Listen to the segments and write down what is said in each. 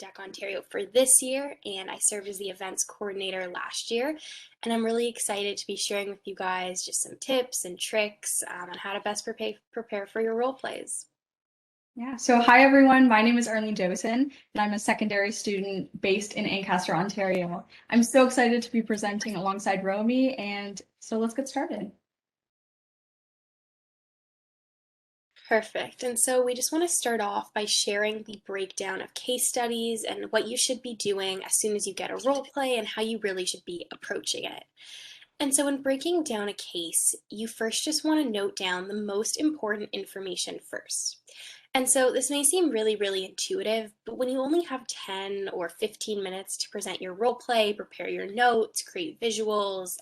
Deck Ontario for this year, and I served as the events coordinator last year. And I'm really excited to be sharing with you guys just some tips and tricks on how to best prepare for your role plays. Yeah, so hi everyone, my name is Arlene Joseph, and I'm a secondary student based in Ancaster, Ontario. I'm so excited to be presenting alongside Romy, and so let's get started. Perfect. And so we just want to start off by sharing the breakdown of case studies and what you should be doing as soon as you get a role play and how you really should be approaching it. And so when breaking down a case, you first just want to note down the most important information first. And so this may seem really intuitive, but when you only have 10 or 15 minutes to present your role play, prepare your notes, create visuals,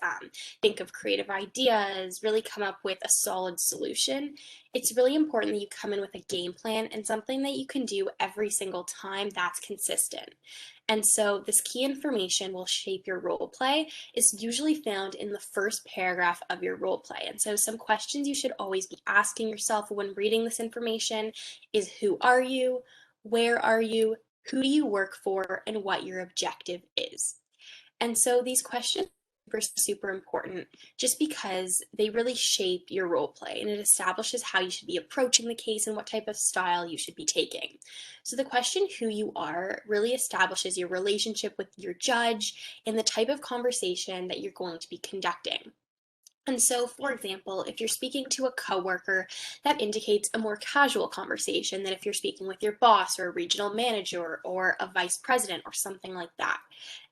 think of creative ideas, really come up with a solid solution, it's really important that you come in with a game plan and something that you can do every single time that's consistent. And so this key information will shape your role play is usually found in the first paragraph of your role play. And so some questions you should always be asking yourself when reading this information is who are you, where are you, who do you work for, and what your objective is. And so these questions are super important just because they really shape your role play and it establishes how you should be approaching the case and what type of style you should be taking. So the question who you are really establishes your relationship with your judge and the type of conversation that you're going to be conducting. And so, for example, if you're speaking to a coworker, that indicates a more casual conversation than if you're speaking with your boss or a regional manager or a vice president or something like that.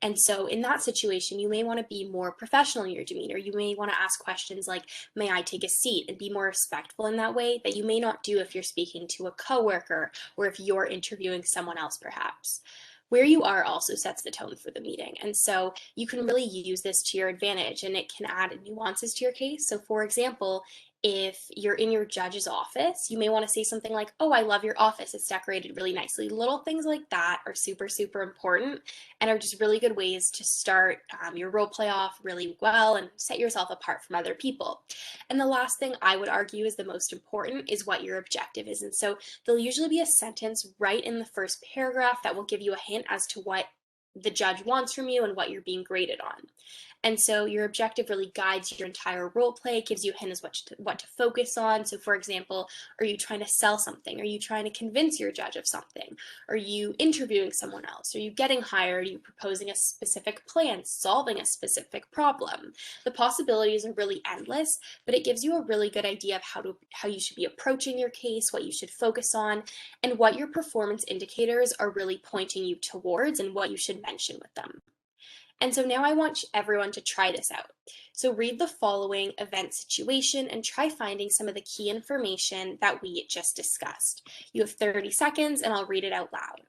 And so, in that situation, you may want to be more professional in your demeanor. You may want to ask questions like, "May I take a seat?" and be more respectful in that way that you may not do if you're speaking to a coworker or if you're interviewing someone else, perhaps. Where you are also sets the tone for the meeting. And so you can really use this to your advantage and it can add nuances to your case. So for example, if you're in your judge's office, you may want to say something like, "Oh, I love your office. It's decorated really nicely." Little things like that are super important and are just really good ways to start your role play off really well and set yourself apart from other people. And the last thing I would argue is the most important is what your objective is. And so there'll usually be a sentence right in the first paragraph that will give you a hint as to what the judge wants from you and what you're being graded on. And so your objective really guides your entire role play, gives you a hint as what to focus on. So for example, are you trying to sell something? Are you trying to convince your judge of something? Are you interviewing someone else? Are you getting hired? Are you proposing a specific plan, solving a specific problem? The possibilities are really endless, but it gives you a really good idea of how you should be approaching your case, what you should focus on, and what your performance indicators are really pointing you towards and what you should mention with them. And so now I want everyone to try this out. So read the following event situation and try finding some of the key information that we just discussed. You have 30 seconds and I'll read it out loud.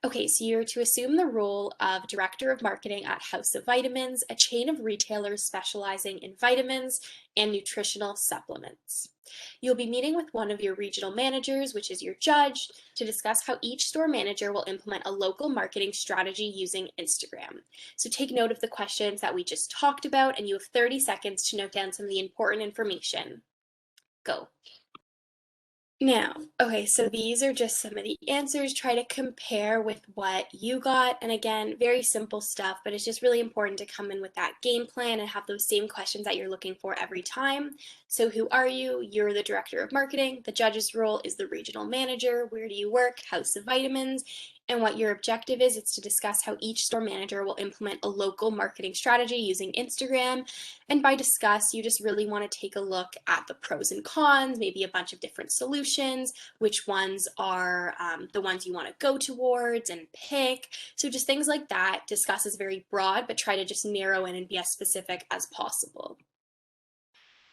Okay, so you're to assume the role of Director of Marketing at House of Vitamins, a chain of retailers specializing in vitamins and nutritional supplements. You'll be meeting with one of your regional managers, which is your judge, to discuss how each store manager will implement a local marketing strategy using Instagram. So take note of the questions that we just talked about, and you have 30 seconds to note down some of the important information. Go. Now, okay, so these are just some of the answers. Try to compare with what you got. And again, very simple stuff, but it's just really important to come in with that game plan and have those same questions that you're looking for every time. So who are you? You're the director of marketing. The judge's role is the regional manager. Where do you work? House of Vitamins. And what your objective is, it's to discuss how each store manager will implement a local marketing strategy using Instagram. And by discuss, you just really want to take a look at the pros and cons, maybe a bunch of different solutions, which ones are the ones you want to go towards and pick. So just things like that. Discuss is very broad, but try to just narrow in and be as specific as possible.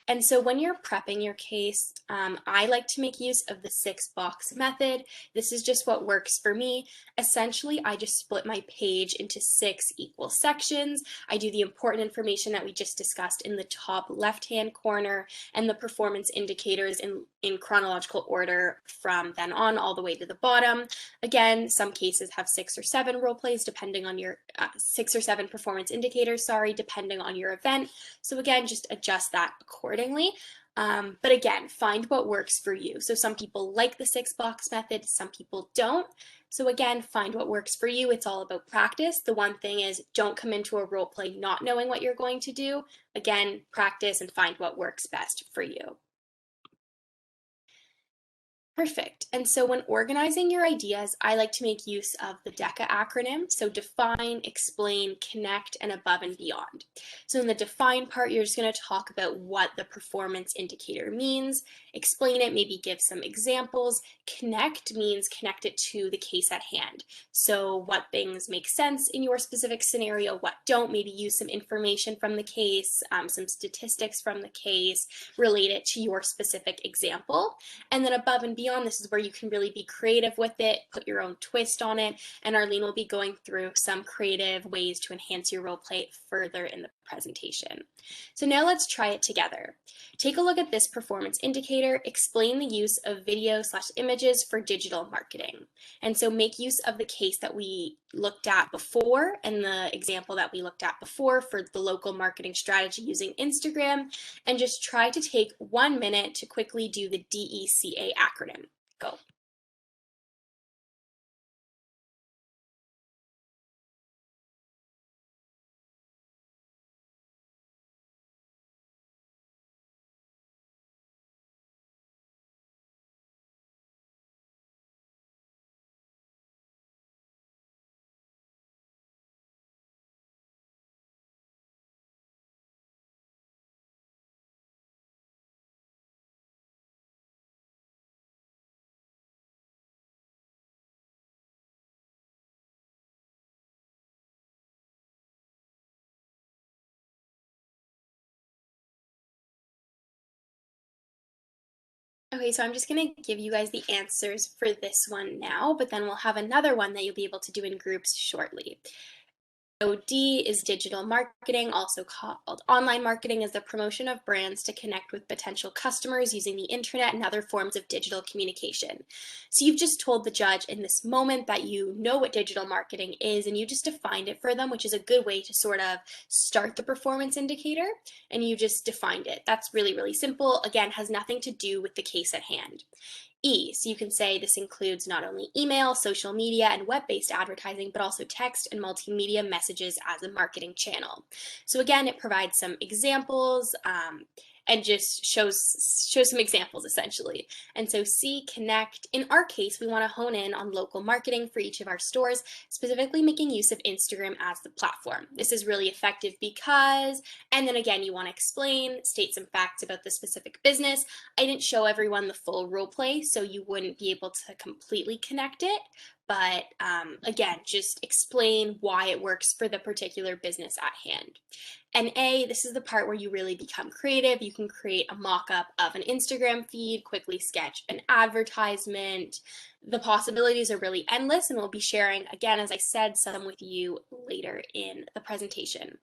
And so when you're prepping your case, I like to make use of the 6-box method. This is just what works for me. Essentially, I just split my page into 6 equal sections. I do the important information that we just discussed in the top left-hand corner and the performance indicators in chronological order from then on all the way to the bottom. Again, some cases have 6 or 7 role plays depending on your 6 or 7 performance indicators, sorry, depending on your event. So again, just adjust that accordingly. But again, find what works for you. So some people like the 6 box method, some people don't. So again, find what works for you. It's all about practice. The one thing is don't come into a role play not knowing what you're going to do. Again, practice and find what works best for you. Perfect. And so when organizing your ideas, I like to make use of the DECA acronym. So define, explain, connect, and above and beyond. So in the define part, you're just going to talk about what the performance indicator means, explain it, maybe give some examples. Connect means connect it to the case at hand. So what things make sense in your specific scenario, what don't, maybe use some information from the case, some statistics from the case, relate it to your specific example. And then above and beyond, this is where you can really be creative with it, put your own twist on it, and Arlene will be going through some creative ways to enhance your role play further in the presentation. So now let's try it together. Take a look at this performance indicator, explain the use of video/images for digital marketing. And so make use of the case that we looked at before and the example that we looked at before for the local marketing strategy using Instagram, and just try to take 1 minute to quickly do the DECA acronym. Go. Okay, so I'm just going to give you guys the answers for this one now, but then we'll have another one that you'll be able to do in groups shortly. So D is digital marketing, also called online marketing, is the promotion of brands to connect with potential customers using the internet and other forms of digital communication. So you've just told the judge in this moment that you know what digital marketing is and you just defined it for them, which is a good way to sort of start the performance indicator, and you just defined it. That's really, really simple. Again, has nothing to do with the case at hand. E, so you can say this includes not only email, social media, and web-based advertising, but also text and multimedia messages as a marketing channel. So again, it provides some examples and just shows some examples essentially. And so C, connect. In our case, we want to hone in on local marketing for each of our stores, specifically making use of Instagram as the platform. This is really effective because, and then again, you want to explain, state some facts about the specific business. I didn't show everyone the full role play, so you wouldn't be able to completely connect it. But again, just explain why it works for the particular business at hand. And A, this is the part where you really become creative. You can create a mock-up of an Instagram feed, quickly sketch an advertisement. The possibilities are really endless, and we'll be sharing, again, as I said, some with you later in the presentation.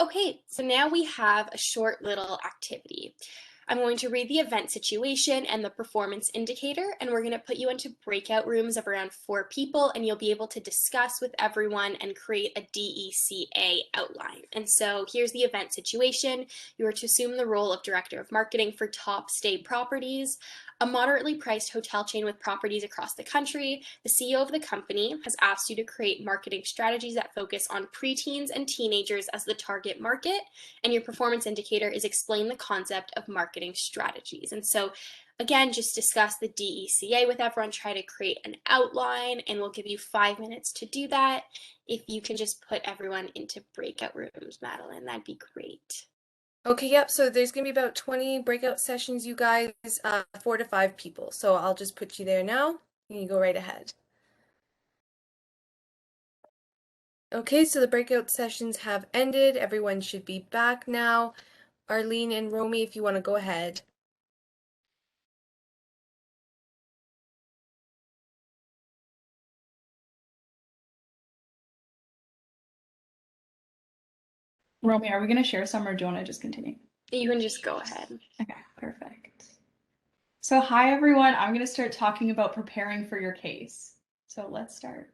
Okay, so now we have a short little activity. I'm going to read the event situation and the performance indicator, and we're going to put you into breakout rooms of around 4 people, and you'll be able to discuss with everyone and create a DECA outline. And so here's the event situation. You are to assume the role of Director of Marketing for Top Stay Properties, a moderately priced hotel chain with properties across the country. The CEO of the company has asked you to create marketing strategies that focus on preteens and teenagers as the target market, and your performance indicator is explain the concept of marketing strategies. And so again, just discuss the DECA with everyone, try to create an outline, and we'll give you 5 minutes to do that. If you can just put everyone into breakout rooms, Madeline, that'd be great. Okay, yep, so there's gonna be about 20 breakout sessions, you guys, 4 to 5 people. So I'll just put you there now, and you go right ahead. Okay, so the breakout sessions have ended. Everyone should be back now. Arlene and Romy, if you want to go ahead. Romy, are we going to share some or do you want to just continue? You can just go ahead. Okay, perfect. So hi everyone, I'm going to start talking about preparing for your case. So let's start.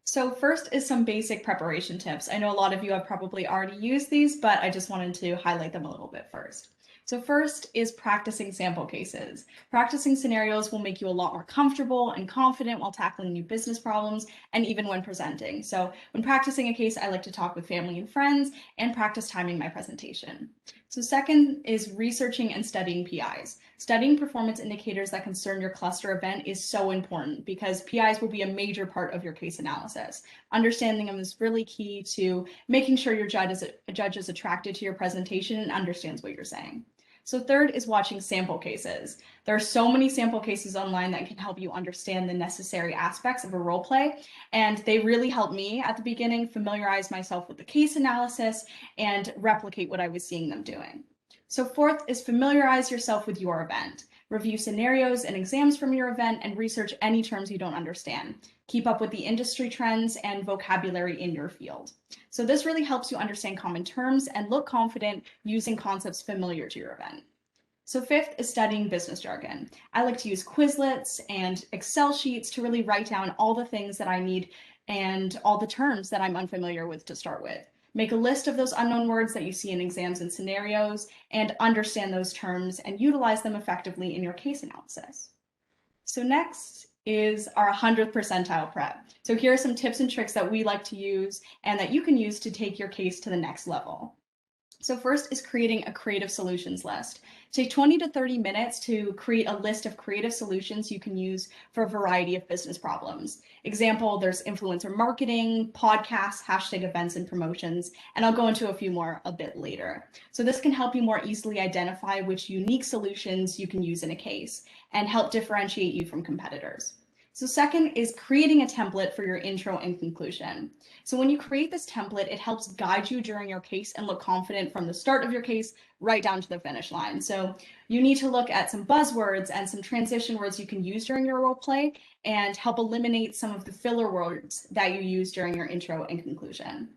So first is some basic preparation tips. I know a lot of you have probably already used these, but I just wanted to highlight them a little bit first. So first is practicing sample cases. Practicing scenarios will make you a lot more comfortable and confident while tackling new business problems and even when presenting. So when practicing a case, I like to talk with family and friends and practice timing my presentation. So second is researching and studying PIs. Studying performance indicators that concern your cluster event is so important because PIs will be a major part of your case analysis. Understanding them is really key to making sure your judge is attracted to your presentation and understands what you're saying. So third is watching sample cases. There are so many sample cases online that can help you understand the necessary aspects of a role play, and they really helped me at the beginning familiarize myself with the case analysis and replicate what I was seeing them doing. So fourth is familiarize yourself with your event. Review scenarios and exams from your event and research any terms you don't understand. Keep up with the industry trends and vocabulary in your field. So this really helps you understand common terms and look confident using concepts familiar to your event. So fifth is studying business jargon. I like to use Quizlets and Excel sheets to really write down all the things that I need and all the terms that I'm unfamiliar with to start with. Make a list of those unknown words that you see in exams and scenarios and understand those terms and utilize them effectively in your case analysis. So next is our 100th percentile prep. So here are some tips and tricks that we like to use and that you can use to take your case to the next level. So first is creating a creative solutions list. Take 20 to 30 minutes to create a list of creative solutions you can use for a variety of business problems. Example, there's influencer marketing, podcasts, hashtag events and promotions, and I'll go into a few more a bit later. So this can help you more easily identify which unique solutions you can use in a case and help differentiate you from competitors. So second is creating a template for your intro and conclusion. So when you create this template, it helps guide you during your case and look confident from the start of your case right down to the finish line. So you need to look at some buzzwords and some transition words you can use during your role play and help eliminate some of the filler words that you use during your intro and conclusion.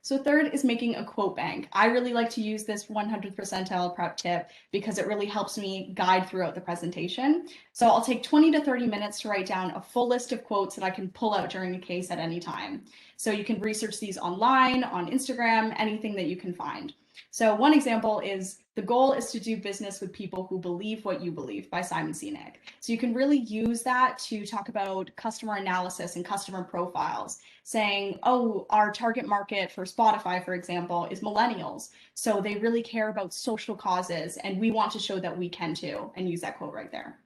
So third is making a quote bank. I really like to use this 100th percentile prep tip because it really helps me guide throughout the presentation. So I'll take 20 to 30 minutes to write down a full list of quotes that I can pull out during a case at any time. So you can research these online, on Instagram, anything that you can find. So one example is the goal is to do business with people who believe what you believe by Simon Sinek. So you can really use that to talk about customer analysis and customer profiles, saying, oh, our target market for Spotify, for example, is millennials. So they really care about social causes and we want to show that we can too, and use that quote right there.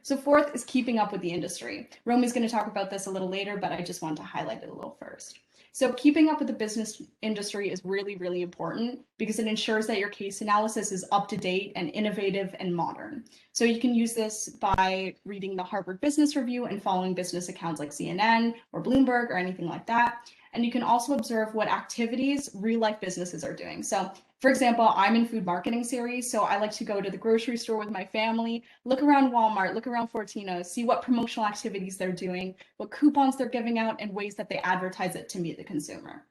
So fourth is keeping up with the industry. Romy's going to talk about this a little later, but I just want to highlight it a little first. So keeping up with the business industry is really, really important because it ensures that your case analysis is up to date and innovative and modern. So you can use this by reading the Harvard Business Review and following business accounts like CNN or Bloomberg or anything like that. And you can also observe what activities real life businesses are doing. So for example, I'm in food marketing series, so I like to go to the grocery store with my family, look around Walmart, look around Fortino's, see what promotional activities they're doing, what coupons they're giving out, and ways that they advertise it to meet the consumer.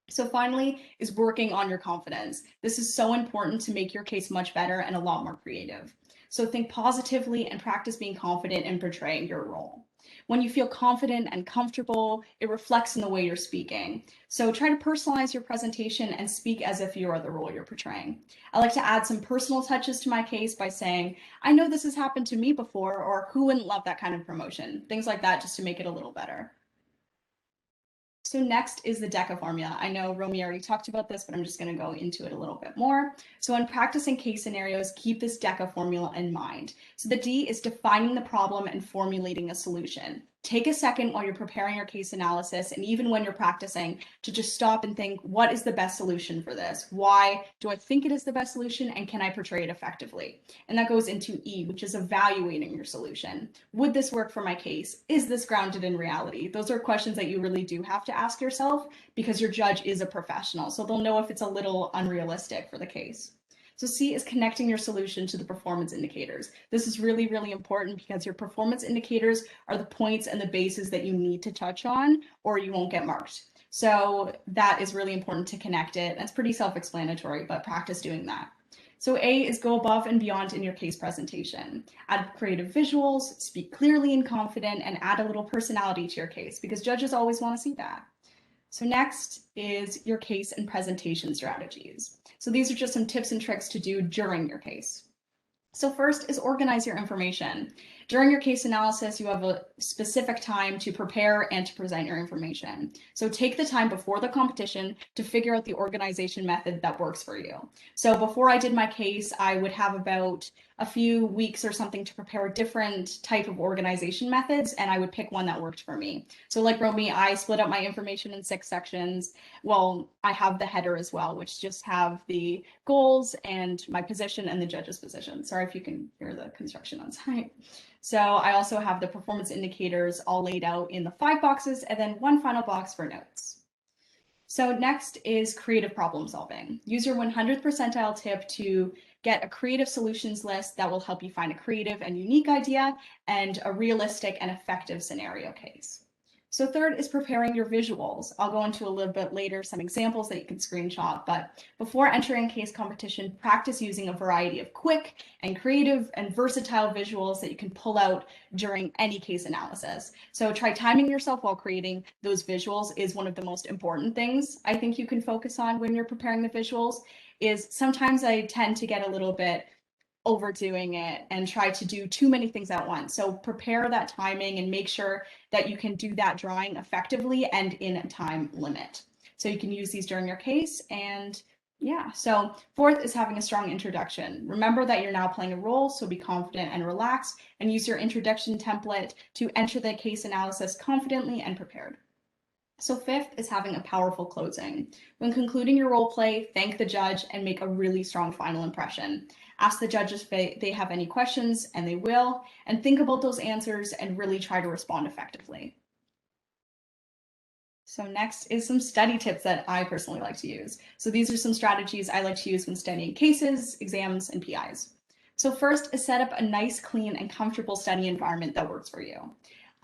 So finally is working on your confidence. This is so important to make your case much better and a lot more creative. So think positively and practice being confident in portraying your role. When you feel confident and comfortable, it reflects in the way you're speaking. So try to personalize your presentation and speak as if you are the role you're portraying. I like to add some personal touches to my case by saying, I know this has happened to me before, or who wouldn't love that kind of promotion? Things like that just to make it a little better. So next is the DECA formula. I know Romy already talked about this, but I'm just going to go into it a little bit more. So when practicing case scenarios, keep this DECA formula in mind. So the D is defining the problem and formulating a solution. Take a second while you're preparing your case analysis and even when you're practicing to just stop and think, what is the best solution for this? Why do I think it is the best solution and can I portray it effectively? And that goes into E, which is evaluating your solution. Would this work for my case? Is this grounded in reality? Those are questions that you really do have to ask yourself because your judge is a professional, so they'll know if it's a little unrealistic for the case. So C is connecting your solution to the performance indicators. This is really, really important because your performance indicators are the points and the bases that you need to touch on or you won't get marked. So that is really important to connect it. That's pretty self-explanatory, but practice doing that. So A is go above and beyond in your case presentation. Add creative visuals, speak clearly and confident, and add a little personality to your case because judges always want to see that. So next is your case and presentation strategies. So these are just some tips and tricks to do during your case. So first is organize your information. During your case analysis, you have a specific time to prepare and to present your information. So take the time before the competition to figure out the organization method that works for you. So before I did my case, I would have about a few weeks or something to prepare a different type of organization methods, and I would pick one that worked for me. So like Romy, I split up my information in 6 sections. Well, I have the header as well, which just have the goals and my position and the judge's position. Sorry if you can hear the construction on site. So I also have the performance indicators all laid out in the 5 boxes and then one final box for notes. So next is creative problem solving. Use your 100th percentile tip to get a creative solutions list that will help you find a creative and unique idea and a realistic and effective scenario case. So third is preparing your visuals. I'll go into a little bit later some examples that you can screenshot, but before entering case competition, practice using a variety of quick and creative and versatile visuals that you can pull out during any case analysis. So try timing yourself while creating those visuals is one of the most important things I think you can focus on when you're preparing the visuals. Is sometimes I tend to get a little bit overdoing it and try to do too many things at once. So prepare that timing and make sure that you can do that drawing effectively and in a time limit. So you can use these during your case. And yeah, so fourth is having a strong introduction. Remember that you're now playing a role, so be confident and relaxed and use your introduction template to enter the case analysis confidently and prepared. So fifth is having a powerful closing. When concluding your role play, thank the judge and make a really strong final impression. Ask the judges if they have any questions, and they will, and think about those answers and really try to respond effectively. So next is some study tips that I personally like to use. So these are some strategies I like to use when studying cases, exams, and PIs. So first is set up a nice, clean, and comfortable study environment that works for you.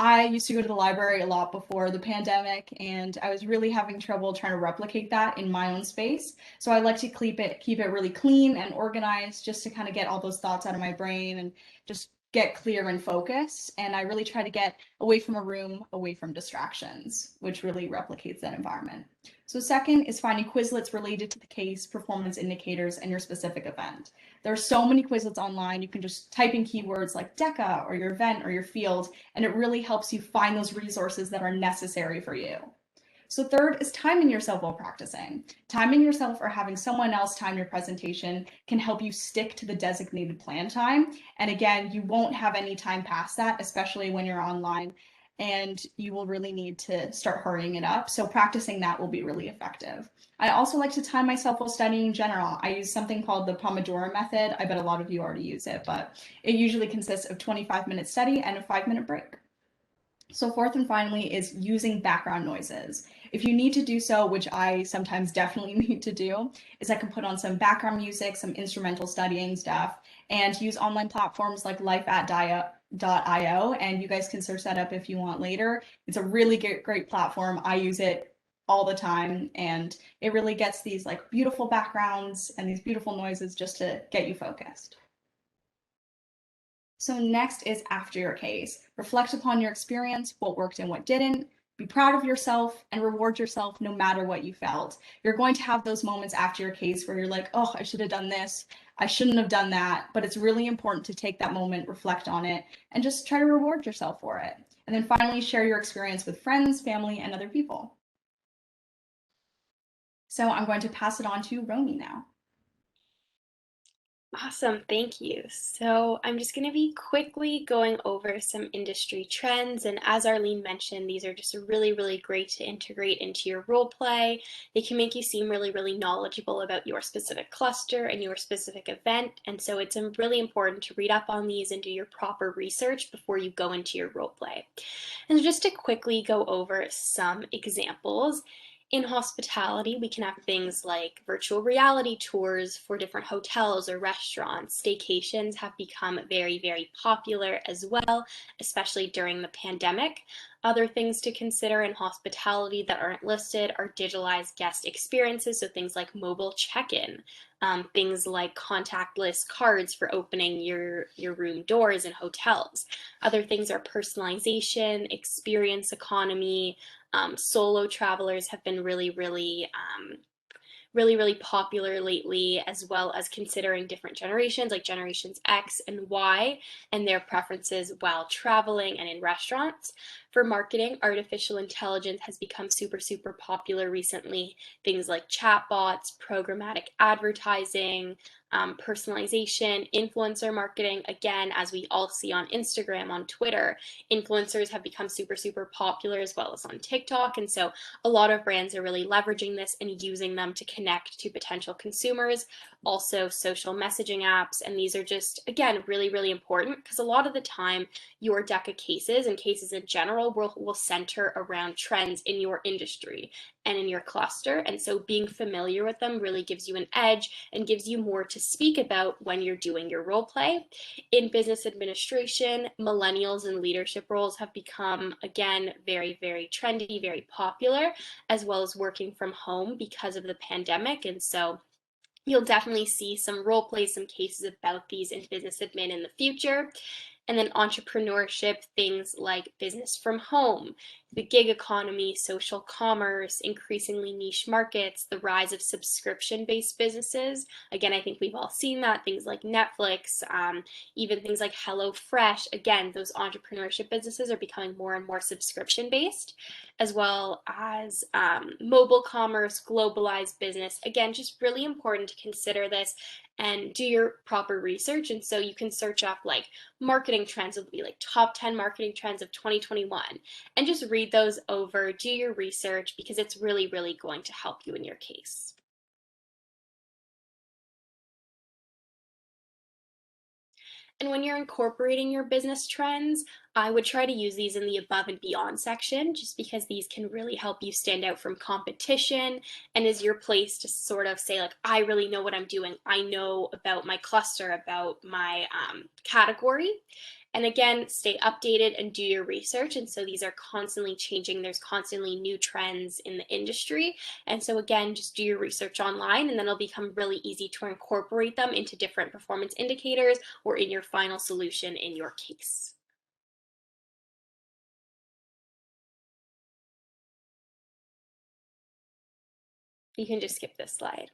I used to go to the library a lot before the pandemic, and I was really having trouble trying to replicate that in my own space. So I like to keep it really clean and organized just to kind of get all those thoughts out of my brain and just get clear and focused. And I really try to get away from a room, away from distractions, which really replicates that environment. So second is finding Quizlets related to the case, performance indicators, and your specific event. There are so many Quizlets online. You can just type in keywords like DECA or your event or your field, and it really helps you find those resources that are necessary for you. So third is timing yourself while practicing. Timing yourself or having someone else time your presentation can help you stick to the designated plan time. And again, you won't have any time past that, especially when you're online, and you will really need to start hurrying it up. So practicing that will be really effective. I also like to time myself while studying in general. I use something called the Pomodoro method. I bet a lot of you already use it, but it usually consists of 25-minute study and a 5-minute break. So fourth and finally is using background noises. If you need to do so, which I sometimes definitely need to do, is I can put on some background music, some instrumental studying stuff, and use online platforms like lifeat.io, and you guys can search that up if you want later. It's a really great platform. I use it all the time, and it really gets these like beautiful backgrounds and these beautiful noises just to get you focused. So next is after your case. Reflect upon your experience, what worked and what didn't. Be proud of yourself and reward yourself no matter what you felt. You're going to have those moments after your case where you're like, oh, I should have done this. I shouldn't have done that. But it's really important to take that moment, reflect on it, and just try to reward yourself for it. And then finally, share your experience with friends, family, and other people. So I'm going to pass it on to Romy now. Awesome, thank you. So I'm just going to be quickly going over some industry trends, and as Arlene mentioned, these are just really, really great to integrate into your role play. They can make you seem really, really knowledgeable about your specific cluster and your specific event, and so it's really important to read up on these and do your proper research before you go into your role play. And just to quickly go over some examples, in hospitality, we can have things like virtual reality tours for different hotels or restaurants. Staycations have become very, very popular as well, especially during the pandemic. Other things to consider in hospitality that aren't listed are digitalized guest experiences, so things like mobile check-in, things like contactless cards for opening your room doors in hotels. Other things are personalization, experience economy, Solo travelers have been really popular lately, as well as considering different generations like generations X and Y and their preferences while traveling and in restaurants. For marketing, artificial intelligence has become super popular recently. Things like chatbots, programmatic advertising, personalization, influencer marketing. Again, as we all see on Instagram, on Twitter, influencers have become super popular, as well as on TikTok. And so a lot of brands are really leveraging this and using them to connect to potential consumers. Also, social messaging apps. And these are just, again, really important, because a lot of the time your deck of cases and cases in general will center around trends in your industry and in your cluster. And so being familiar with them really gives you an edge and gives you more to speak about when you're doing your role play. In business administration, millennials in leadership roles have become, again, very trendy, very popular, as well as working from home because of the pandemic. And so you'll definitely see some role plays, some cases about these in business admin in the future. And then entrepreneurship, things like business from home, the gig economy, social commerce, increasingly niche markets, the rise of subscription-based businesses. Again, I think we've all seen that, things like Netflix, even things like HelloFresh. Again, those entrepreneurship businesses are becoming more and more subscription-based, as well as mobile commerce, globalized business. Again, just really important to consider this and do your proper research. And so you can search up like marketing trends, will be like top 10 marketing trends of 2021, and just read those over, do your research, because it's really going to help you in your case. And when you're incorporating your business trends, I would try to use these in the above and beyond section, just because these can really help you stand out from competition and is your place to sort of say, like, I really know what I'm doing. I know about my cluster, about my category. And again, stay updated and do your research. And so these are constantly changing. There's constantly new trends in the industry. And so again, just do your research online, and then it'll become really easy to incorporate them into different performance indicators or in your final solution in your case. You can just skip this slide.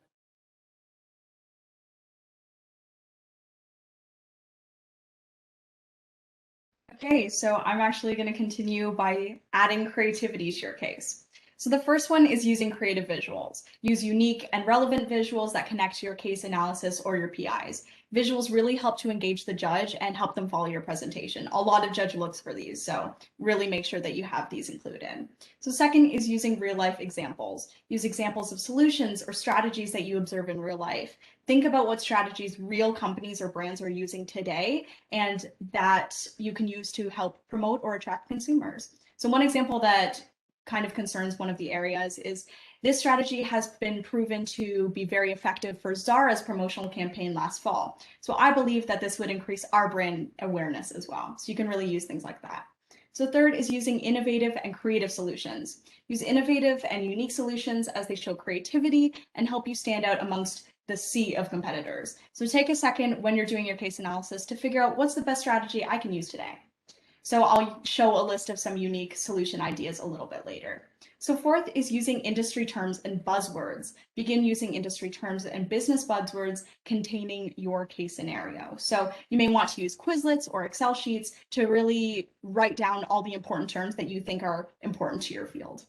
Okay, so I'm actually going to continue by adding creativity to your case. So the first one is using creative visuals. Use unique and relevant visuals that connect to your case analysis or your PIs. Visuals really help to engage the judge and help them follow your presentation. A lot of judge looks for these, so really make sure that you have these included. So second is using real life examples. Use examples of solutions or strategies that you observe in real life. Think about what strategies real companies or brands are using today and that you can use to help promote or attract consumers. So one example that kind of concerns one of the areas is this strategy has been proven to be very effective for Zara's promotional campaign last fall. So I believe that this would increase our brand awareness as well. So you can really use things like that. So third is using innovative and creative solutions. Use innovative and unique solutions as they show creativity and help you stand out amongst the sea of competitors. So take a second when you're doing your case analysis to figure out what's the best strategy I can use today. So I'll show a list of some unique solution ideas a little bit later. So fourth is using industry terms and buzzwords. Begin using industry terms and business buzzwords containing your case scenario. So you may want to use Quizlets or Excel sheets to really write down all the important terms that you think are important to your field.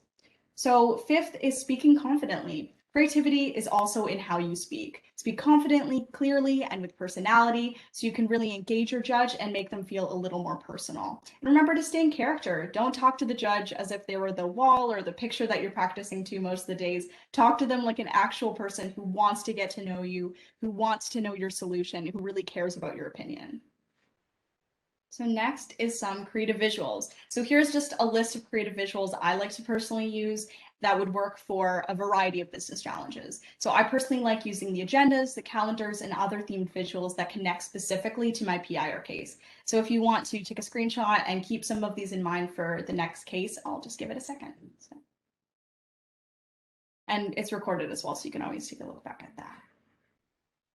So fifth is speaking confidently. Creativity is also in how you speak. Speak confidently, clearly, and with personality, so you can really engage your judge and make them feel a little more personal. And remember to stay in character. Don't talk to the judge as if they were the wall or the picture that you're practicing to most of the days. Talk to them like an actual person who wants to get to know you, who wants to know your solution, who really cares about your opinion. So next is some creative visuals. So here's just a list of creative visuals I like to personally use that would work for a variety of business challenges. So I personally like using the agendas, the calendars, and other themed visuals that connect specifically to my PI or case. So if you want to take a screenshot and keep some of these in mind for the next case, I'll just give it a second. And it's recorded as well, so you can always take a look back at that.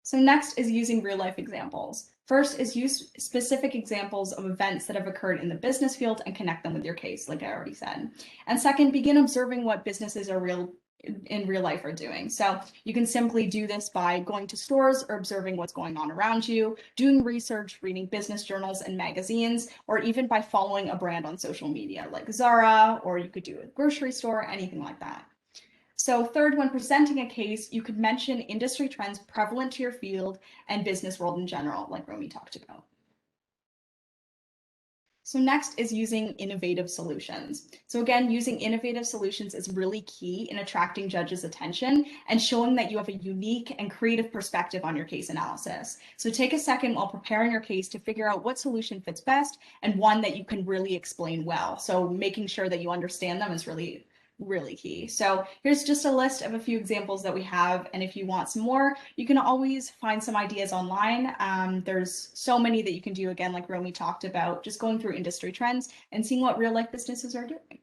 So next is using real life examples. First is use specific examples of events that have occurred in the business field and connect them with your case, like I already said. And second, begin observing what businesses are in real life are doing. So you can simply do this by going to stores or observing what's going on around you, doing research, reading business journals and magazines, or even by following a brand on social media like Zara, or you could do a grocery store, anything like that. So third, when presenting a case, you could mention industry trends prevalent to your field and business world in general, like Romy talked about. So next is using innovative solutions. So again, using innovative solutions is really key in attracting judges' attention and showing that you have a unique and creative perspective on your case analysis. So take a second while preparing your case to figure out what solution fits best and one that you can really explain well. So making sure that you understand them is really key. So here's just a list of a few examples that we have. And if you want some more, you can always find some ideas online. There's so many that you can do, again, like Romy talked about, just going through industry trends and seeing what real life businesses are doing.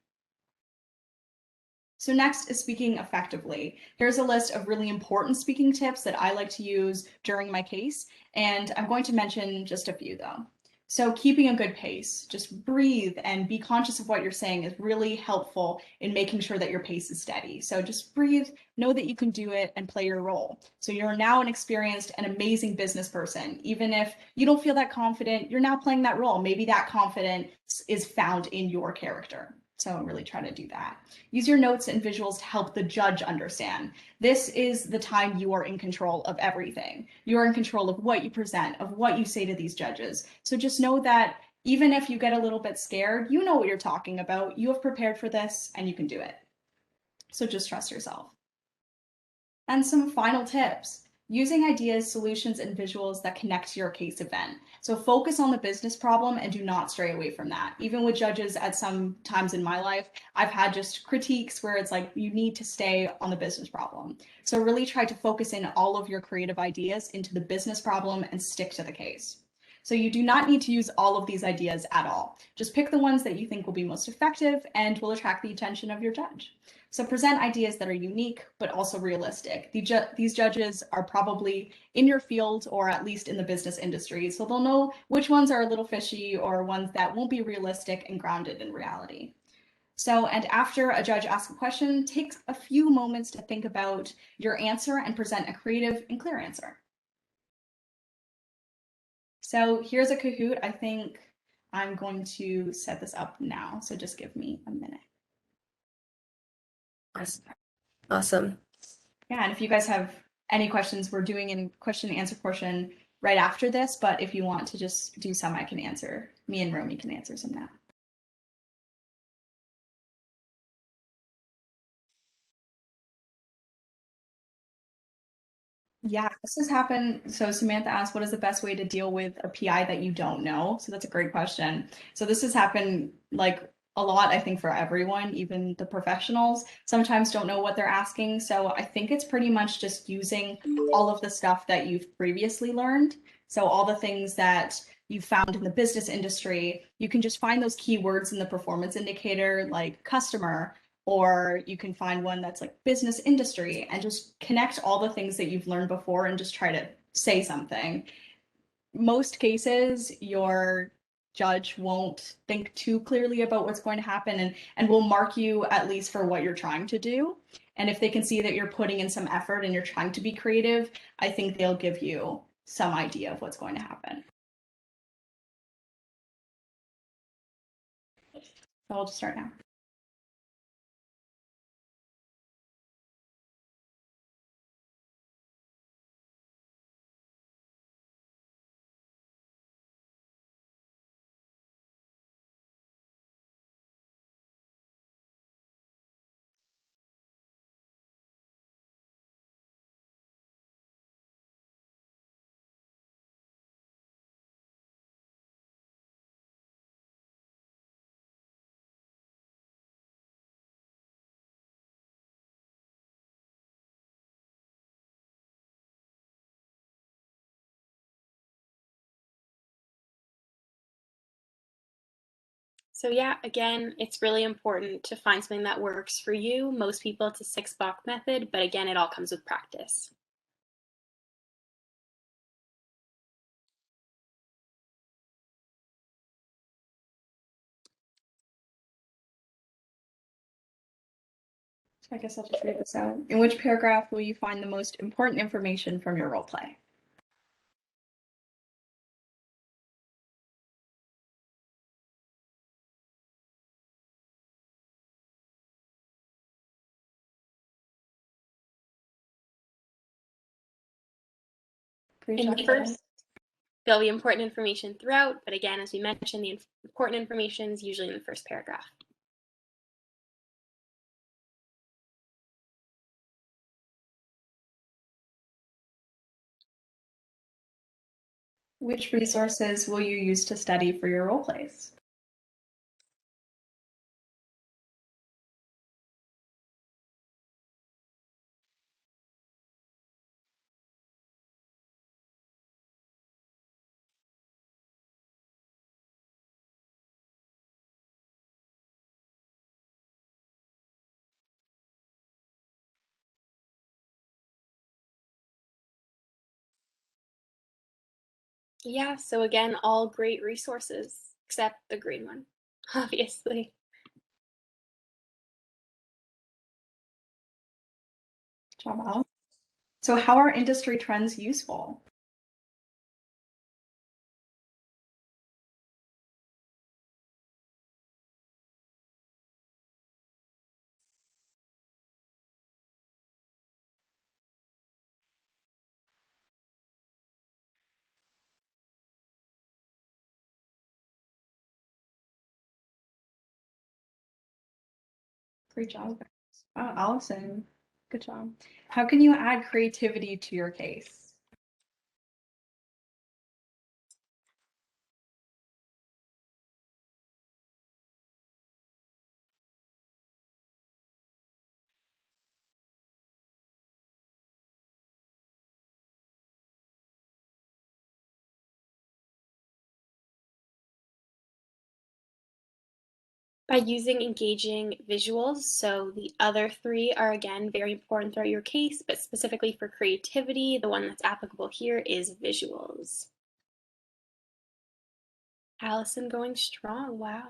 So next is speaking effectively. Here's a list of really important speaking tips that I like to use during my case. And I'm going to mention just a few though. So keeping a good pace, just breathe and be conscious of what you're saying is really helpful in making sure that your pace is steady. So just breathe, know that you can do it and play your role. So you're now an experienced and amazing business person. Even if you don't feel that confident, you're now playing that role. Maybe that confidence is found in your character. So really try to do that. Use your notes and visuals to help the judge understand. This is the time you are in control of everything. You are in control of what you present, of what you say to these judges. So just know that even if you get a little bit scared, you know what you're talking about. You have prepared for this and you can do it. So just trust yourself. And some final tips. Using ideas, solutions, and visuals that connect to your case event. So focus on the business problem and do not stray away from that. Even with judges at some times in my life, I've had just critiques where it's like, you need to stay on the business problem. So really try to focus in all of your creative ideas into the business problem and stick to the case. So you do not need to use all of these ideas at all. Just pick the ones that you think will be most effective and will attract the attention of your judge. So present ideas that are unique, but also realistic. These judges are probably in your field or at least in the business industry, so they'll know which ones are a little fishy or ones that won't be realistic and grounded in reality. So, and after a judge asks a question, take a few moments to think about your answer and present a creative and clear answer. So here's a Kahoot. I think I'm going to set this up now, so just give me a minute. Awesome. Yeah, and if you guys have any questions, we're doing a question and answer portion right after this, but if you want to just do some, I can answer. Me and Romy can answer some now. Yeah, this has happened. So Samantha asked, what is the best way to deal with a PI that you don't know? So that's a great question. So this has happened like a lot, I think, for everyone, even the professionals sometimes don't know what they're asking. So I think it's pretty much just using all of the stuff that you've previously learned. So all the things that you found in the business industry, you can just find those keywords in the performance indicator, like customer, or you can find one that's like business industry and just connect all the things that you've learned before and just try to say something. Most cases, your judge won't think too clearly about what's going to happen and will mark you at least for what you're trying to do. And if they can see that you're putting in some effort and you're trying to be creative, I think they'll give you some idea of what's going to happen. So I'll just start now. So yeah, again, it's really important to find something that works for you. Most people, it's a 6 block method, but again, it all comes with practice. So I guess I'll just read this out. In which paragraph will you find the most important information from your role play? Great In job, the guys. first, there'll be important information throughout, but again, as we mentioned, the important information is usually in the first paragraph. Which resources will you use to study for your role plays? Yeah, so again, all great resources, except the green one, obviously. Good job, Al. So how are industry trends useful? Great job, guys. Wow, Allison, good job. How can you add creativity to your case? By using engaging visuals, so the other three are again very important throughout your case, but specifically for creativity, the one that's applicable here is visuals. Allison going strong, wow.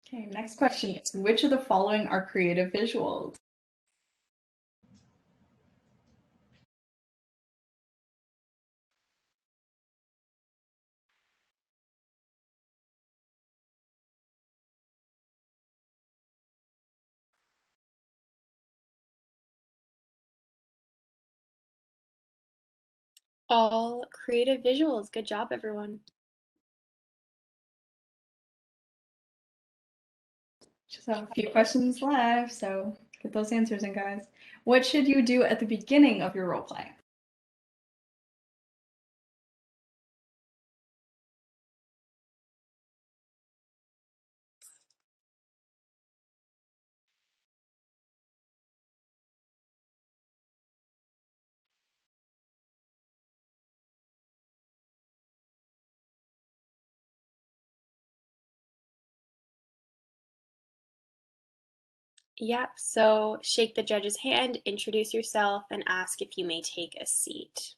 Okay, next question is, which of the following are creative visuals? All creative visuals, good job everyone. Just have a few questions left, so get those answers in, guys. What should you do at the beginning of your role play? Yep, so shake the judge's hand, introduce yourself, and ask if you may take a seat.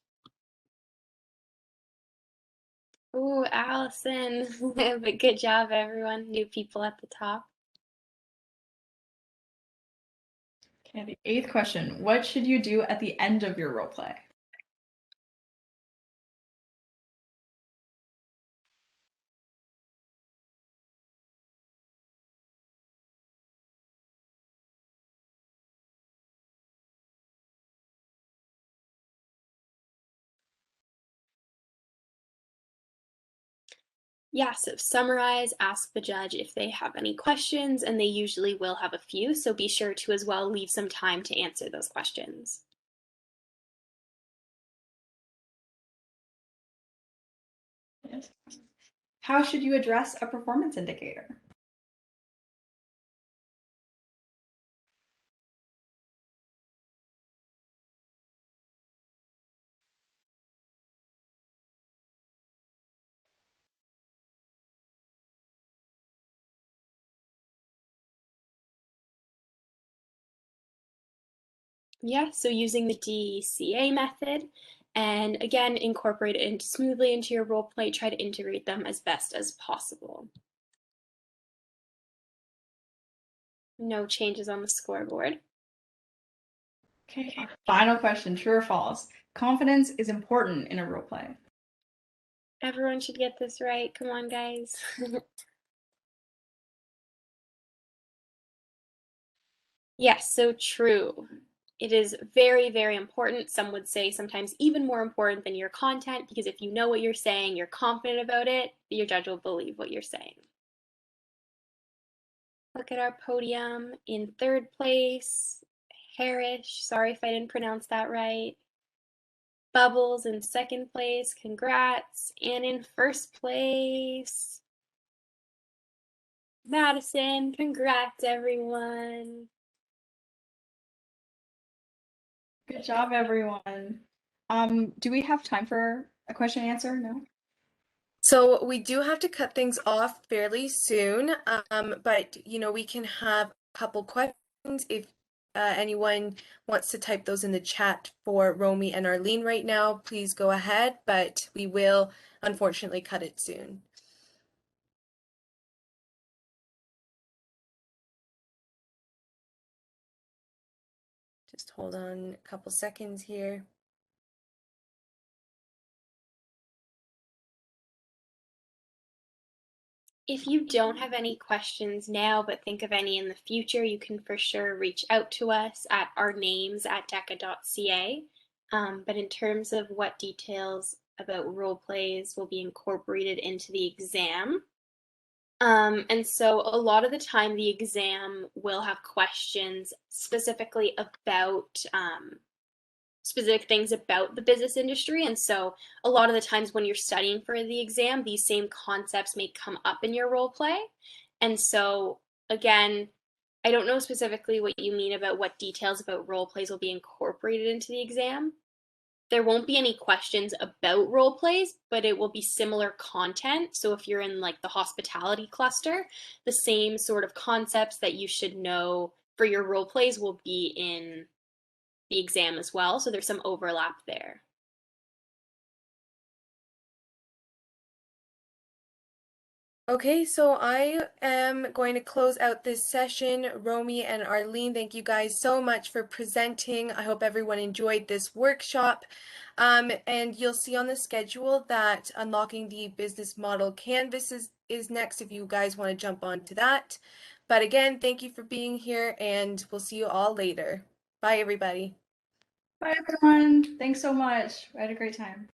Ooh, Allison, but good job everyone, new people at the top. Okay, the eighth question. What should you do at the end of your role play? Yeah, so summarize, ask the judge if they have any questions, and they usually will have a few, so be sure to as well leave some time to answer those questions. Yes. How should you address a performance indicator? Yeah, so using the DCA method, and again, incorporate it smoothly into your role play, try to integrate them as best as possible. No changes on the scoreboard. Okay, our final question, true or false? Confidence is important in a role play. Everyone should get this right. Come on, guys. Yes, so true. It is very, very important. Some would say sometimes even more important than your content, because if you know what you're saying, you're confident about it, your judge will believe what you're saying. Look at our podium. In third place, Harish. Sorry if I didn't pronounce that right. Bubbles in second place. Congrats. And in first place, Madison. Congrats, everyone. Good job, everyone. Do we have time for a question and answer? No? So we do have to cut things off fairly soon, but we can have a couple questions if anyone wants to type those in the chat for Romy and Arlene right now. Please go ahead, but we will unfortunately cut it soon. Just hold on a couple seconds here. If you don't have any questions now, but think of any in the future, you can for sure reach out to us at ournames@deca.ca. But in terms of what details about role plays will be incorporated into the exam, and so a lot of the time the exam will have questions specifically about specific things about the business industry. And so a lot of the times when you're studying for the exam, these same concepts may come up in your role play. And so again, I don't know specifically what you mean about what details about role plays will be incorporated into the exam. There won't be any questions about role plays, but it will be similar content. So if you're in like the hospitality cluster, the same sort of concepts that you should know for your role plays will be in the exam as well. So there's some overlap there. Okay, so I am going to close out this session. Romy and Arlene, thank you guys so much for presenting. I hope everyone enjoyed this workshop. And you'll see on the schedule that Unlocking the Business Model Canvas is next if you guys want to jump onto that. But again, thank you for being here and we'll see you all later. Bye, everybody. Bye, everyone. Thanks so much. I had a great time.